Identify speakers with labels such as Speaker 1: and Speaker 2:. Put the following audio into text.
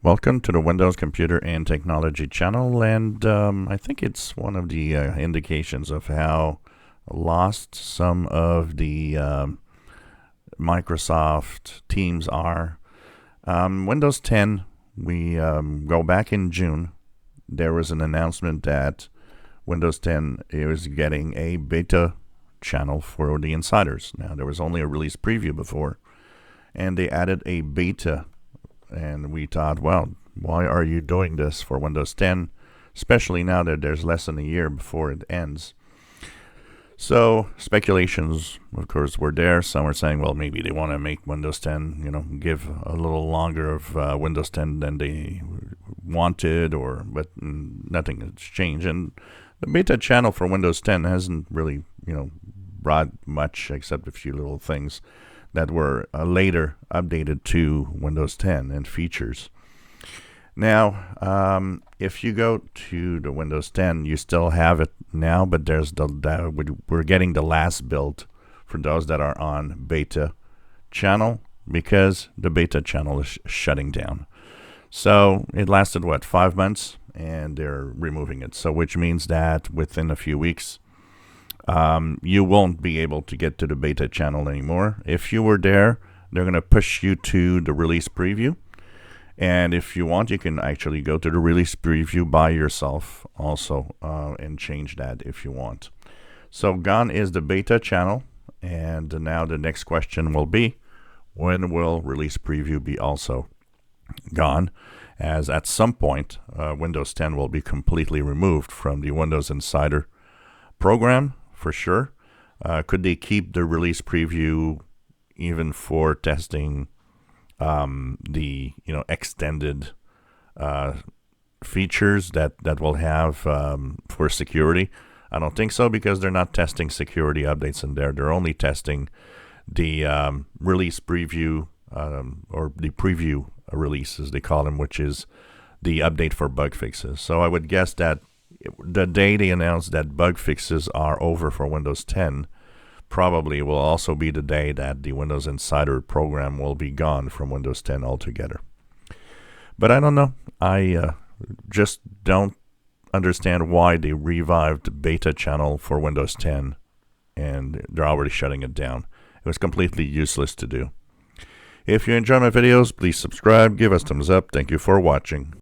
Speaker 1: Welcome to the Windows Computer and Technology channel, and I think it's one of the indications of how lost some of the Microsoft teams are. Windows 10, we go back in June. There was an announcement that Windows 10 is getting a beta channel for the insiders. Now, there was only a release preview before, and they added a beta. And we thought, well, why are you doing this for Windows 10, especially now that there's less than a year before it ends? So speculations, of course, were there. Some were saying, well, maybe they want to make Windows 10, give a little longer of Windows 10 than they wanted, but nothing has changed. And the beta channel for Windows 10 hasn't really, brought much except a few little things that were later updated to Windows 10 and features. Now, if you go to the Windows 10, you still have it now, but we're getting the last build for those that are on beta channel because the beta channel is shutting down. So it lasted, 5 months, and they're removing it. So which means that within a few weeks, you won't be able to get to the beta channel anymore. If you were there, they're going to push you to the release preview. And if you want, you can actually go to the release preview by yourself also and change that if you want. So gone is the beta channel. And now the next question will be, when will release preview be also gone? As at some point, Windows 10 will be completely removed from the Windows Insider program. For sure. Could they keep the release preview even for testing the extended features that will have for security? I don't think so, because they're not testing security updates in there. They're only testing the release preview or the preview release, as they call them, which is the update for bug fixes. So I would guess that the day they announce that bug fixes are over for Windows 10 probably will also be the day that the Windows Insider program will be gone from Windows 10 altogether. But I don't know. I just don't understand why they revived the beta channel for Windows 10 and they're already shutting it down. It was completely useless to do. If you enjoy my videos, please subscribe, give us thumbs up. Thank you for watching.